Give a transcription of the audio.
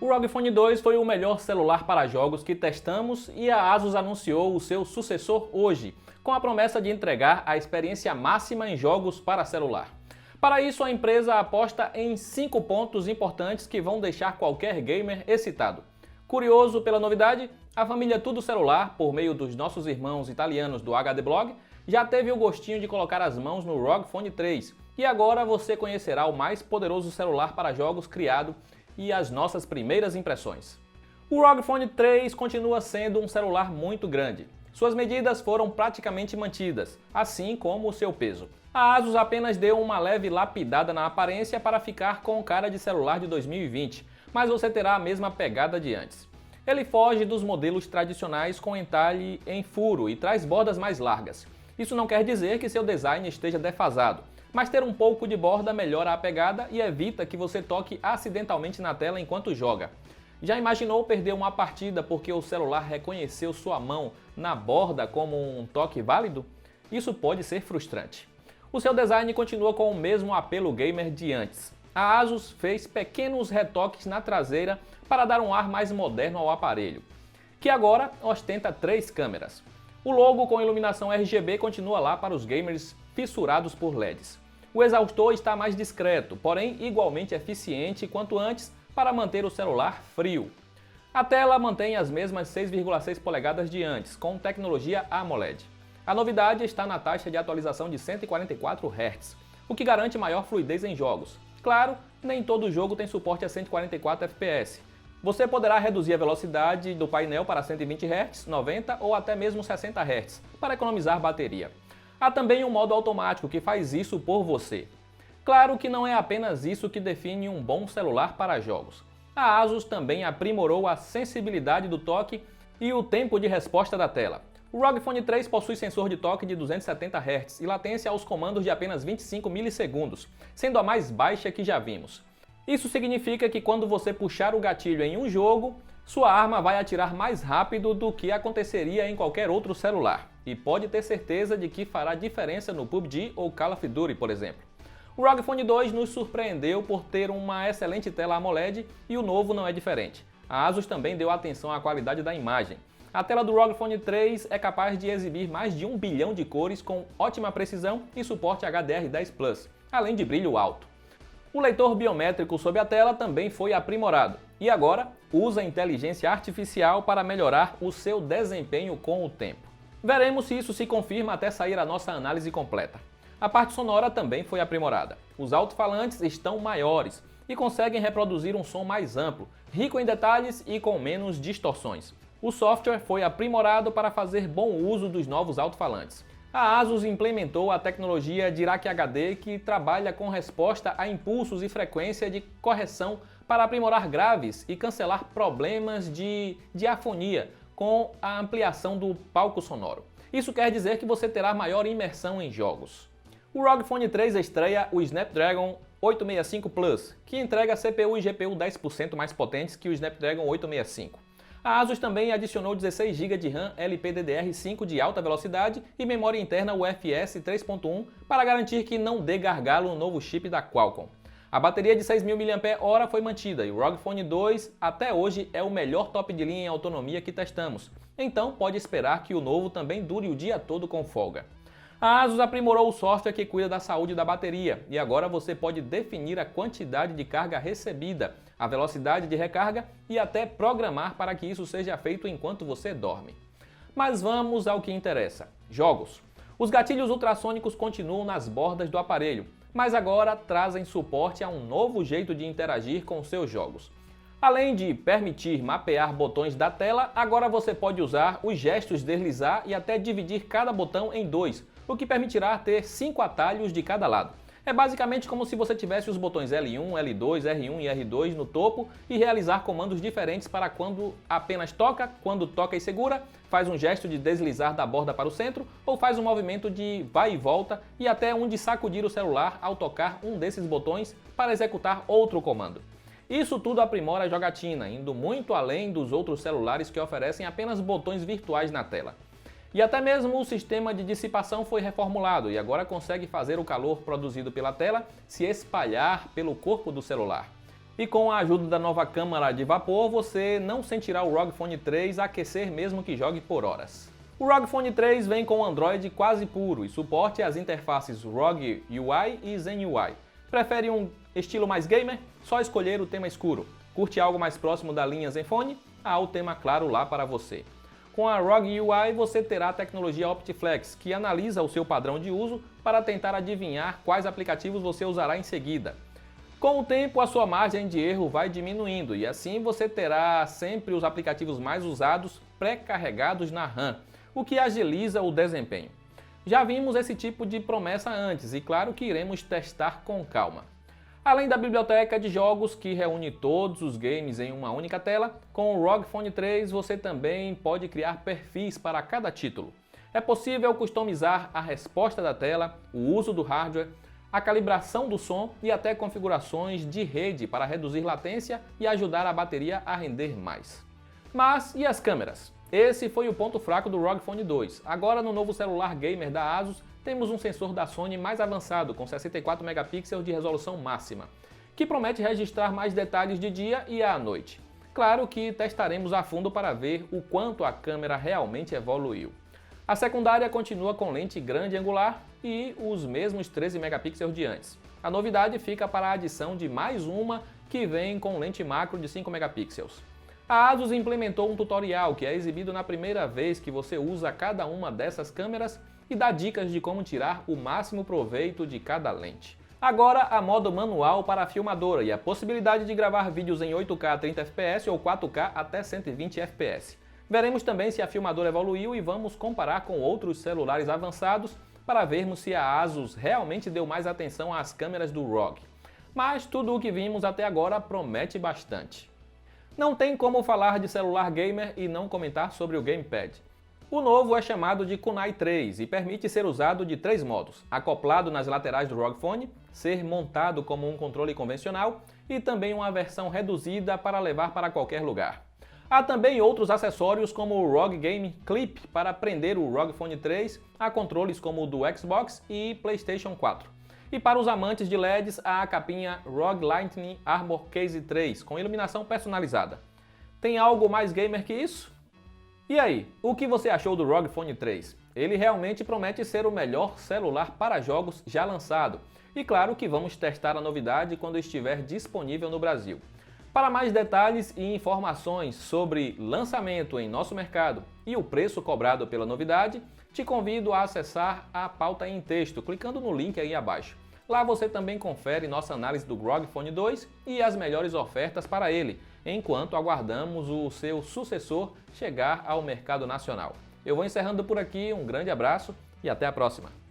O ROG Phone 2 foi o melhor celular para jogos que testamos e a ASUS anunciou o seu sucessor hoje, com a promessa de entregar a experiência máxima em jogos para celular. Para isso, a empresa aposta em 5 pontos importantes que vão deixar qualquer gamer excitado. Curioso pela novidade, a família Tudo Celular, por meio dos nossos irmãos italianos do HD Blog, já teve o gostinho de colocar as mãos no ROG Phone 3 e agora você conhecerá o mais poderoso celular para jogos criado e as nossas primeiras impressões. O ROG Phone 3 continua sendo um celular muito grande. Suas medidas foram praticamente mantidas, assim como o seu peso. A ASUS apenas deu uma leve lapidada na aparência para ficar com cara de celular de 2020, mas você terá a mesma pegada de antes. Ele foge dos modelos tradicionais com entalhe em furo e traz bordas mais largas. Isso não quer dizer que seu design esteja defasado, mas ter um pouco de borda melhora a pegada e evita que você toque acidentalmente na tela enquanto joga. Já imaginou perder uma partida porque o celular reconheceu sua mão na borda como um toque válido? Isso pode ser frustrante. O seu design continua com o mesmo apelo gamer de antes. A ASUS fez pequenos retoques na traseira para dar um ar mais moderno ao aparelho, que agora ostenta 3 câmeras. O logo com iluminação RGB continua lá para os gamers fissurados por LEDs. O exaustor está mais discreto, porém igualmente eficiente quanto antes para manter o celular frio. A tela mantém as mesmas 6,6 polegadas de antes, com tecnologia AMOLED. A novidade está na taxa de atualização de 144 Hz, o que garante maior fluidez em jogos. Claro, nem todo jogo tem suporte a 144 FPS. Você poderá reduzir a velocidade do painel para 120 Hz, 90 ou até mesmo 60 Hz, para economizar bateria. Há também um modo automático que faz isso por você. Claro que não é apenas isso que define um bom celular para jogos. A ASUS também aprimorou a sensibilidade do toque e o tempo de resposta da tela. O ROG Phone 3 possui sensor de toque de 270 Hz e latência aos comandos de apenas 25 milissegundos, sendo a mais baixa que já vimos. Isso significa que quando você puxar o gatilho em um jogo, sua arma vai atirar mais rápido do que aconteceria em qualquer outro celular. E pode ter certeza de que fará diferença no PUBG ou Call of Duty, por exemplo. O ROG Phone 2 nos surpreendeu por ter uma excelente tela AMOLED e o novo não é diferente. A ASUS também deu atenção à qualidade da imagem. A tela do ROG Phone 3 é capaz de exibir mais de 1 bilhão de cores com ótima precisão e suporte HDR10+, além de brilho alto. O leitor biométrico sob a tela também foi aprimorado e agora usa inteligência artificial para melhorar o seu desempenho com o tempo. Veremos se isso se confirma até sair a nossa análise completa. A parte sonora também foi aprimorada. Os alto-falantes estão maiores e conseguem reproduzir um som mais amplo, rico em detalhes e com menos distorções. O software foi aprimorado para fazer bom uso dos novos alto-falantes. A ASUS implementou a tecnologia Dirac HD que trabalha com resposta a impulsos e frequência de correção para aprimorar graves e cancelar problemas de diafonia com a ampliação do palco sonoro. Isso quer dizer que você terá maior imersão em jogos. O ROG Phone 3 estreia o Snapdragon 865 Plus, que entrega CPU e GPU 10% mais potentes que o Snapdragon 865. A ASUS também adicionou 16 GB de RAM LPDDR5 de alta velocidade e memória interna UFS 3.1 para garantir que não dê gargalo no novo chip da Qualcomm. A bateria de 6.000 mAh foi mantida e o ROG Phone 2 até hoje é o melhor top de linha em autonomia que testamos, então pode esperar que o novo também dure o dia todo com folga. A ASUS aprimorou o software que cuida da saúde da bateria e agora você pode definir a quantidade de carga recebida, a velocidade de recarga e até programar para que isso seja feito enquanto você dorme. Mas vamos ao que interessa: jogos. Os gatilhos ultrassônicos continuam nas bordas do aparelho, mas agora trazem suporte a um novo jeito de interagir com seus jogos. Além de permitir mapear botões da tela, agora você pode usar os gestos deslizar e até dividir cada botão em 2, o que permitirá ter 5 atalhos de cada lado. É basicamente como se você tivesse os botões L1, L2, R1 e R2 no topo e realizar comandos diferentes para quando apenas toca, quando toca e segura, faz um gesto de deslizar da borda para o centro ou faz um movimento de vai e volta e até um de sacudir o celular ao tocar um desses botões para executar outro comando. Isso tudo aprimora a jogatina, indo muito além dos outros celulares que oferecem apenas botões virtuais na tela. E até mesmo o sistema de dissipação foi reformulado e agora consegue fazer o calor produzido pela tela se espalhar pelo corpo do celular. E com a ajuda da nova câmara de vapor, você não sentirá o ROG Phone 3 aquecer mesmo que jogue por horas. O ROG Phone 3 vem com Android quase puro e suporte às interfaces ROG UI e Zen UI. Prefere um estilo mais gamer? Só escolher o tema escuro. Curte algo mais próximo da linha Zenfone? Há o tema claro lá para você. Com a ROG UI você terá a tecnologia OptiFlex, que analisa o seu padrão de uso para tentar adivinhar quais aplicativos você usará em seguida. Com o tempo, a sua margem de erro vai diminuindo e assim você terá sempre os aplicativos mais usados pré-carregados na RAM, o que agiliza o desempenho. Já vimos esse tipo de promessa antes e claro que iremos testar com calma. Além da biblioteca de jogos que reúne todos os games em uma única tela, com o ROG Phone 3 você também pode criar perfis para cada título. É possível customizar a resposta da tela, o uso do hardware, a calibração do som e até configurações de rede para reduzir latência e ajudar a bateria a render mais. Mas e as câmeras? Esse foi o ponto fraco do ROG Phone 2. Agora no novo celular gamer da ASUS temos um sensor da Sony mais avançado com 64 megapixels de resolução máxima, que promete registrar mais detalhes de dia e à noite. Claro que testaremos a fundo para ver o quanto a câmera realmente evoluiu. A secundária continua com lente grande angular e os mesmos 13 megapixels de antes. A novidade fica para a adição de mais uma que vem com lente macro de 5 megapixels. A ASUS implementou um tutorial que é exibido na primeira vez que você usa cada uma dessas câmeras e dá dicas de como tirar o máximo proveito de cada lente. Agora a modo manual para a filmadora e a possibilidade de gravar vídeos em 8K 30 fps ou 4K até 120 fps. Veremos também se a filmadora evoluiu e vamos comparar com outros celulares avançados para vermos se a ASUS realmente deu mais atenção às câmeras do ROG. Mas tudo o que vimos até agora promete bastante. Não tem como falar de celular gamer e não comentar sobre o Gamepad. O novo é chamado de Kunai 3 e permite ser usado de 3 modos: acoplado nas laterais do ROG Phone, ser montado como um controle convencional e também uma versão reduzida para levar para qualquer lugar. Há também outros acessórios como o ROG Game Clip para prender o ROG Phone 3 a controles como o do Xbox e PlayStation 4. E para os amantes de LEDs, há a capinha ROG Lightning Armor Case 3 com iluminação personalizada. Tem algo mais gamer que isso? E aí, o que você achou do ROG Phone 3? Ele realmente promete ser o melhor celular para jogos já lançado. E claro que vamos testar a novidade quando estiver disponível no Brasil. Para mais detalhes e informações sobre lançamento em nosso mercado e o preço cobrado pela novidade, te convido a acessar a pauta em texto, clicando no link aí abaixo. Lá você também confere nossa análise do ROG Phone 2 e as melhores ofertas para ele, enquanto aguardamos o seu sucessor chegar ao mercado nacional. Eu vou encerrando por aqui, um grande abraço e até a próxima!